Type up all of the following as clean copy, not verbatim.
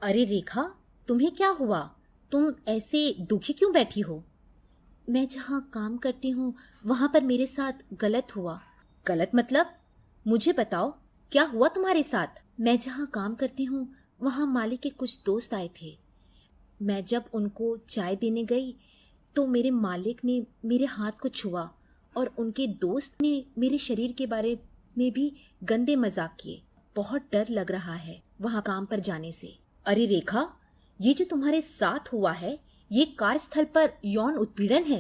अरे रेखा, तुम्हें क्या हुआ? तुम ऐसे दुखी क्यों बैठी हो? मैं जहाँ काम करती हूँ वहाँ पर मेरे साथ गलत हुआ। गलत मतलब? मुझे बताओ, क्या हुआ तुम्हारे साथ? मैं जहाँ काम करती हूँ वहाँ मालिक के कुछ दोस्त आए थे। मैं जब उनको चाय देने गई तो मेरे मालिक ने मेरे हाथ को छुआ और उनके दोस्त ने मेरे शरीर के बारे में भी गंदे मजाक किए। बहुत डर लग रहा है वहाँ काम पर जाने से। अरे रेखा, ये जो तुम्हारे साथ हुआ है ये कार्यस्थल पर यौन उत्पीड़न है।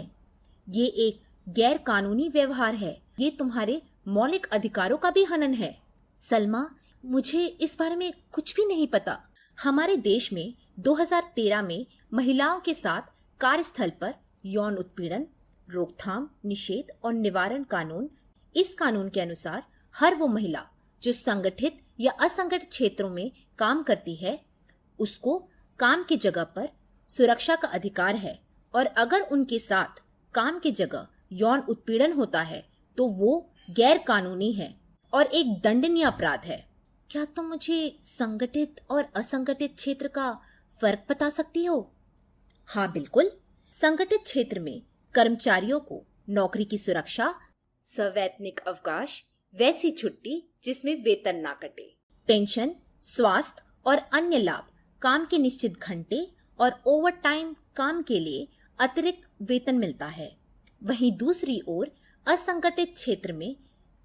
ये एक गैर कानूनी व्यवहार है। ये तुम्हारे मौलिक अधिकारों का भी हनन है। सलमा, मुझे इस बारे में कुछ भी नहीं पता। हमारे देश में 2013 में महिलाओं के साथ कार्यस्थल पर यौन उत्पीड़न रोकथाम, निषेध और निवारण कानून, इस कानून के अनुसार हर वो महिला जो संगठित या असंगठित क्षेत्रों में काम करती है उसको काम की जगह पर सुरक्षा का अधिकार है, और अगर उनके साथ काम की जगह यौन उत्पीड़न होता है तो वो गैर कानूनी है और एक दंडनीय अपराध है। क्या तुम मुझे संगठित और असंगठित क्षेत्र का फर्क बता सकती हो? हाँ बिल्कुल। संगठित क्षेत्र में कर्मचारियों को नौकरी की सुरक्षा, सवैतनिक अवकाश, वैसी छुट्टी जिसमें वेतन ना कटे, पेंशन, स्वास्थ्य और अन्य लाभ, काम के निश्चित घंटे और ओवर टाइम काम के लिए अतिरिक्त वेतन मिलता है। वहीं दूसरी ओर असंगठित क्षेत्र में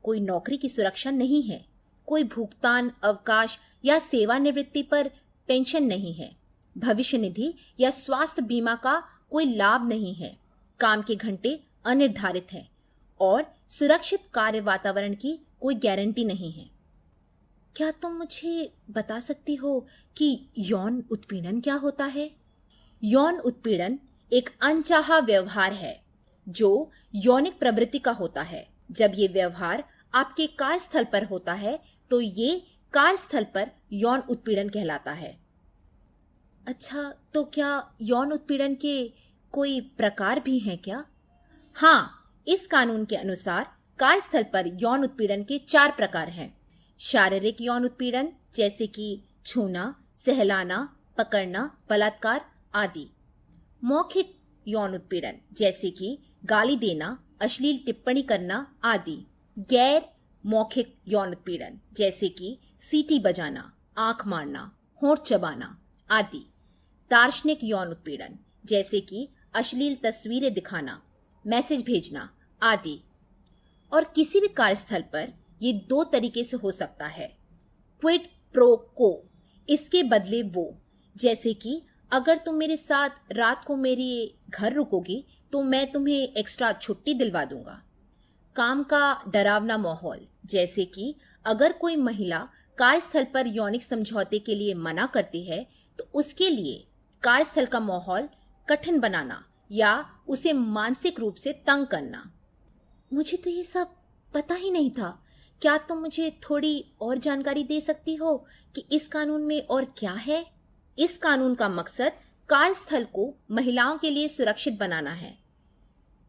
कोई नौकरी की सुरक्षा नहीं है, कोई भुगतान, अवकाश या सेवानिवृत्ति पर पेंशन नहीं है, भविष्य निधि या स्वास्थ्य बीमा का कोई लाभ नहीं है, काम के घंटे अनिर्धारित हैं और सुरक्षित कार्य वातावरण की कोई गारंटी नहीं है। क्या तुम मुझे बता सकती हो कि यौन उत्पीड़न क्या होता है? यौन उत्पीड़न एक अनचाहा व्यवहार है जो यौनिक प्रवृत्ति का होता है। जब ये व्यवहार आपके कार्यस्थल पर होता है तो ये कार्यस्थल पर यौन उत्पीड़न कहलाता है। अच्छा, तो क्या यौन उत्पीड़न के कोई प्रकार भी हैं क्या? हाँ, इस कानून के अनुसार कार्यस्थल पर यौन उत्पीड़न के 4 प्रकार हैं। शारीरिक यौन उत्पीड़न जैसे कि छूना, सहलाना, पकड़ना, बलात्कार आदि। मौखिक यौन उत्पीड़न जैसे कि गाली देना, अश्लील टिप्पणी करना आदि। गैर मौखिक यौन उत्पीड़न जैसे कि सीटी बजाना, आंख मारना, होंठ चबाना आदि। दार्शनिक यौन उत्पीड़न जैसे कि अश्लील तस्वीरें दिखाना, मैसेज भेजना आदि। और किसी भी कार्यस्थल पर ये 2 तरीके से हो सकता है। क्विड प्रो को, इसके बदले वो, जैसे कि अगर तुम मेरे साथ रात को मेरे घर रुकोगी तो मैं तुम्हें एक्स्ट्रा छुट्टी दिलवा दूंगा। काम का डरावना माहौल जैसे कि अगर कोई महिला कार्यस्थल पर यौनिक समझौते के लिए मना करती है तो उसके लिए कार्यस्थल का माहौल कठिन बनाना या उसे मानसिक रूप से तंग करना। मुझे तो ये सब पता ही नहीं था। क्या तुम मुझे थोड़ी और जानकारी दे सकती हो कि इस कानून में और क्या है? इस कानून का मकसद कार्यस्थल को महिलाओं के लिए सुरक्षित बनाना है।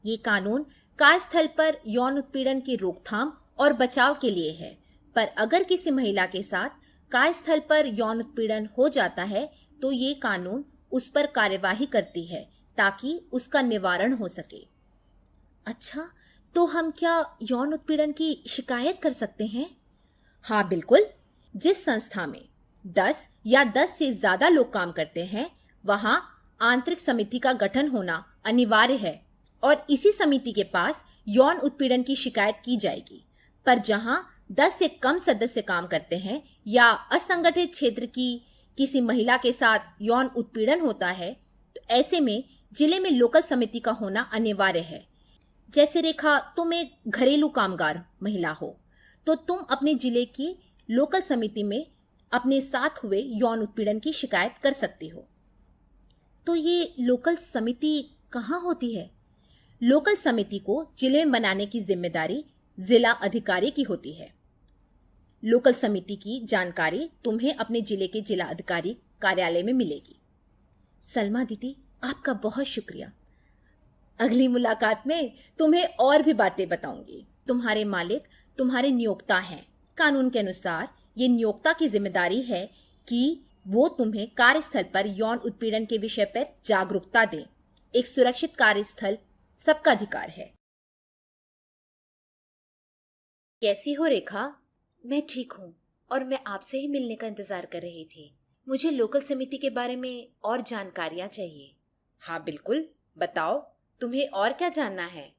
ये कानून कार्यस्थल पर यौन उत्पीड़न की रोकथाम और बचाव के लिए है, पर अगर किसी महिला के साथ कार्यस्थल पर यौन उत्पीड़न हो जाता है तो ये कानून उस पर कार्यवाही करती है ताकि उसका निवारण हो सके। अच्छा, तो हम क्या यौन उत्पीड़न की शिकायत कर सकते हैं? हाँ बिल्कुल। जिस संस्था में 10 या 10 से ज्यादा लोग काम करते हैं वहां आंतरिक समिति का गठन होना अनिवार्य है और इसी समिति के पास यौन उत्पीड़न की शिकायत की जाएगी। पर जहां 10 से कम सदस्य काम करते हैं या असंगठित क्षेत्र की किसी महिला के साथ यौन उत्पीड़न होता है तो ऐसे में जिले में लोकल समिति का होना अनिवार्य है। जैसे रेखा, तुम एक घरेलू कामगार महिला हो तो तुम अपने जिले की लोकल समिति में अपने साथ हुए यौन उत्पीड़न की शिकायत कर सकती हो। तो ये लोकल समिति कहाँ होती है? लोकल समिति को जिले में बनाने की जिम्मेदारी जिला अधिकारी की होती है। लोकल समिति की जानकारी तुम्हें अपने जिले के जिला अधिकारी कार्यालय में मिलेगी। सलमा दीदी, आपका बहुत शुक्रिया। अगली मुलाकात में तुम्हें और भी बातें बताऊंगी। तुम्हारे मालिक तुम्हारे नियोक्ता हैं। कानून के अनुसार ये नियोक्ता की जिम्मेदारी है कि वो तुम्हें कार्यस्थल पर यौन उत्पीड़न के विषय पर जागरूकता दें। एक सुरक्षित कार्यस्थल सबका अधिकार है। कैसी हो रेखा? मैं ठीक हूँ और मैं आपसे ही मिलने का इंतजार कर रही थी। मुझे लोकल समिति के बारे में और जानकारियाँ चाहिए। हाँ बिल्कुल, बताओ तुम्हें और क्या जानना है।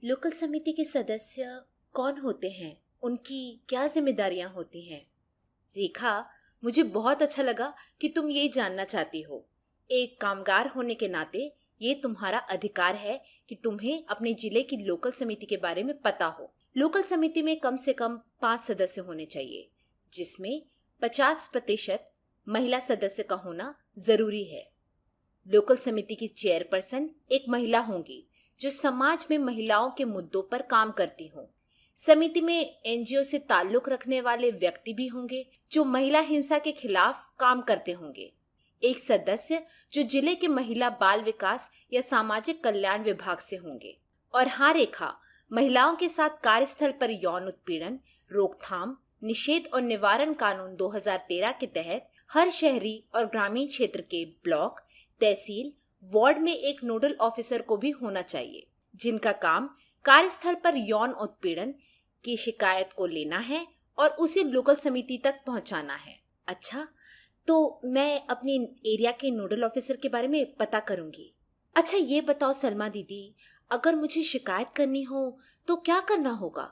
लोकल समिति के सदस्य कौन होते हैं, उनकी क्या जिम्मेदारियां होती हैं? रेखा, मुझे बहुत अच्छा लगा कि तुम ये जानना चाहती हो। एक कामगार होने के नाते ये तुम्हारा अधिकार है कि तुम्हें अपने जिले की लोकल समिति के बारे में पता हो। लोकल समिति में कम से कम 5 सदस्य होने चाहिए, जिसमें 50% महिला सदस्य का होना जरूरी है। लोकल समिति की चेयरपर्सन एक महिला होंगी जो समाज में महिलाओं के मुद्दों पर काम करती हों। समिति में एनजीओ से ताल्लुक रखने वाले व्यक्ति भी होंगे जो महिला हिंसा के खिलाफ काम करते होंगे। एक सदस्य जो जिले के महिला बाल विकास या सामाजिक कल्याण विभाग से होंगे। और हाँ रेखा, महिलाओं के साथ कार्यस्थल पर यौन उत्पीड़न रोकथाम, निषेध और निवारण कानून 2013 के तहत हर शहरी और ग्रामीण क्षेत्र के ब्लॉक, तहसील, वार्ड में एक नोडल ऑफिसर को भी होना चाहिए, जिनका काम कार्यस्थल पर यौन उत्पीड़न की शिकायत को लेना है और उसे लोकल समिति तक पहुंचाना है। अच्छा, तो मैं अपने एरिया के नोडल ऑफिसर के बारे में पता करूंगी। अच्छा ये बताओ सलमा दीदी, अगर मुझे शिकायत करनी हो तो क्या करना होगा?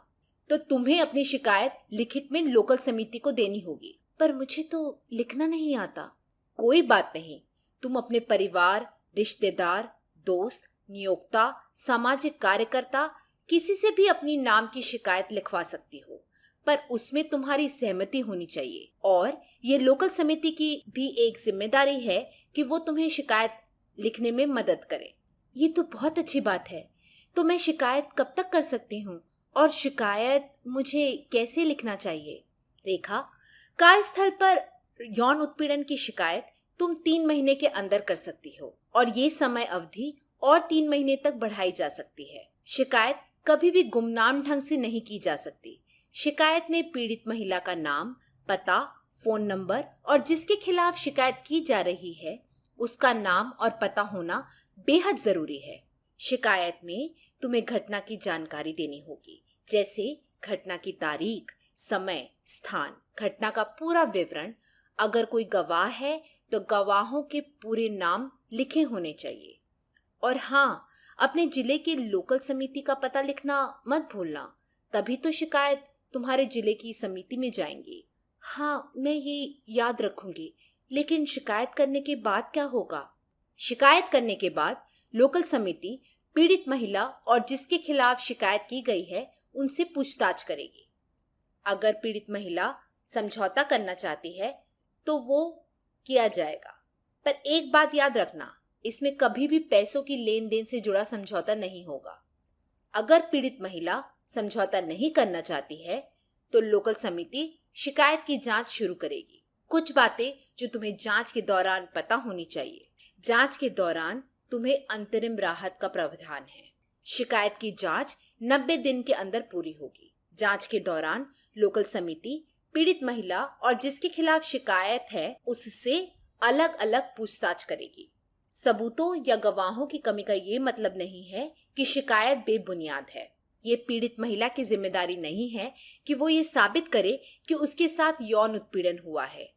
तो तुम्हें अपनी शिकायत लिखित में लोकल समिति को देनी होगी। पर मुझे तो लिखना नहीं आता। कोई बात नहीं, तुम अपने परिवार, रिश्तेदार, दोस्त, नियोक्ता, सामाजिक कार्यकर्ता किसी से भी अपनी नाम की शिकायत लिखवा सकती हो, पर उसमें तुम्हारी सहमति होनी चाहिए। और ये लोकल समिति की भी एक जिम्मेदारी है कि वो तुम्हें शिकायत लिखने में मदद करे। ये तो बहुत अच्छी बात है। तो मैं शिकायत कब तक कर सकती हूँ और शिकायत मुझे कैसे लिखना चाहिए? रेखा, कार्यस्थल पर यौन उत्पीड़न की शिकायत तुम 3 महीने के अंदर कर सकती हो और ये समय अवधि और 3 महीने तक बढ़ाई जा सकती है। शिकायत कभी भी गुमनाम ढंग से नहीं की जा सकती। शिकायत में पीड़ित महिला का नाम, पता, फोन नंबर और जिसके खिलाफ शिकायत की जा रही है उसका नाम और पता होना बेहद जरूरी है। शिकायत में तुम्हें घटना की जानकारी देनी होगी, जैसे घटना की तारीख, समय, स्थान, घटना का पूरा विवरण। अगर कोई गवाह है तो गवाहों के पूरे नाम लिखे होने चाहिए। और हाँ, अपने जिले के लोकल समिति का पता लिखना मत भूलना, तभी तो शिकायत तुम्हारे जिले की समिति में जाएंगी। हाँ, मैं ये याद रखूंगी। लेकिन शिकायत करने के बाद क्या होगा? शिकायत करने के बाद लोकल समिति पीड़ित महिला और जिसके खिलाफ शिकायत की गई है उनसे पूछताछ करेगी। अगर पीड़ित महिला समझौता करना चाहती है तो वो किया जाएगा। पर एक बात याद रखना, इसमें कभी भी पैसों की लेन देन से जुड़ा समझौता नहीं होगा। अगर पीड़ित महिला समझौता नहीं करना चाहती है तो लोकल समिति शिकायत की जांच शुरू करेगी। कुछ बातें जो तुम्हें जांच के दौरान पता होनी चाहिए। जांच के दौरान तुम्हें अंतरिम राहत का प्रावधान है। शिकायत की जांच 90 दिन के अंदर पूरी होगी। जांच के दौरान लोकल समिति पीड़ित महिला और जिसके खिलाफ शिकायत है उससे अलग अलग पूछताछ करेगी। सबूतों या गवाहों की कमी का ये मतलब नहीं है कि शिकायत बेबुनियाद है। ये पीड़ित महिला की जिम्मेदारी नहीं है कि वो ये साबित करे कि उसके साथ यौन उत्पीड़न हुआ है।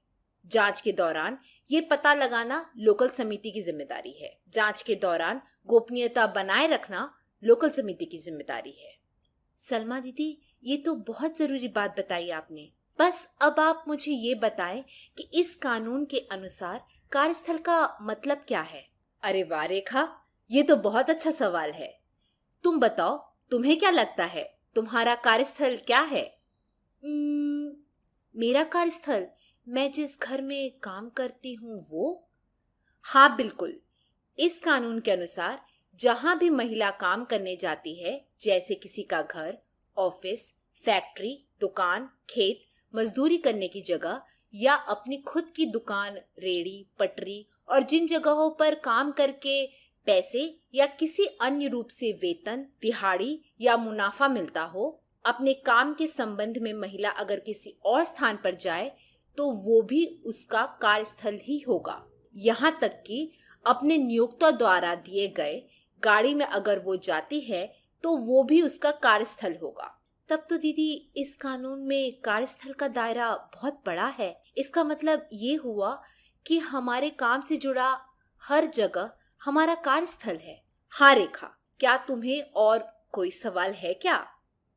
जांच के दौरान ये पता लगाना लोकल समिति की जिम्मेदारी है। जांच के दौरान गोपनीयता बनाए रखना लोकल समिति की जिम्मेदारी है। सलमा दीदी, ये तो बहुत जरूरी बात बताई आपने। बस अब आप मुझे ये बताएं कि इस कानून के अनुसार कार्यस्थल का मतलब क्या है? अरे वाह रेखा, ये तो बहुत अच्छा सवाल है। तुम बताओ, तुम्हें क्या लगता है तुम्हारा कार्यस्थल क्या है? मेरा कार्यस्थल, मैं जिस घर में काम करती हूँ वो? हाँ बिल्कुल। इस कानून के अनुसार जहाँ भी महिला काम करने जाती है, जैसे किसी का घर, ऑफिस, फैक्ट्री, दुकान, खेत, मजदूरी करने की जगह या अपनी खुद की दुकान, रेड़ी, पटरी और जिन जगहों पर काम करके पैसे या किसी अन्य रूप से वेतन, दिहाड़ी या मुनाफा मिलता हो, अपने काम के संबंध में महिला अगर किसी और स्थान पर जाए तो वो भी उसका कार्यस्थल ही होगा। यहाँ तक कि अपने नियोक्ता द्वारा दिए गए गाड़ी में अगर वो जाती है तो वो भी उसका कार्यस्थल होगा। तब तो दीदी इस कानून में कार्यस्थल का दायरा बहुत बड़ा है। इसका मतलब ये हुआ कि हमारे काम से जुड़ा हर जगह हमारा कार्यस्थल है। हाँ रेखा, क्या तुम्हें और कोई सवाल है क्या?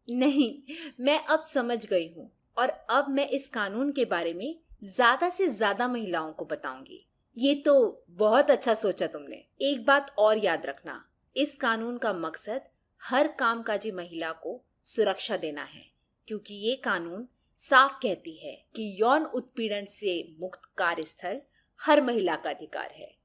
नहीं, मैं अब समझ गई हूँ और अब मैं इस कानून के बारे में ज्यादा से ज्यादा महिलाओं को बताऊंगी। ये तो बहुत अच्छा सोचा तुमने। एक बात और याद रखना, इस कानून का मकसद हर कामकाजी महिला को सुरक्षा देना है, क्योंकि ये कानून साफ कहती है कि यौन उत्पीड़न से मुक्त कार्यस्थल हर महिला का अधिकार है।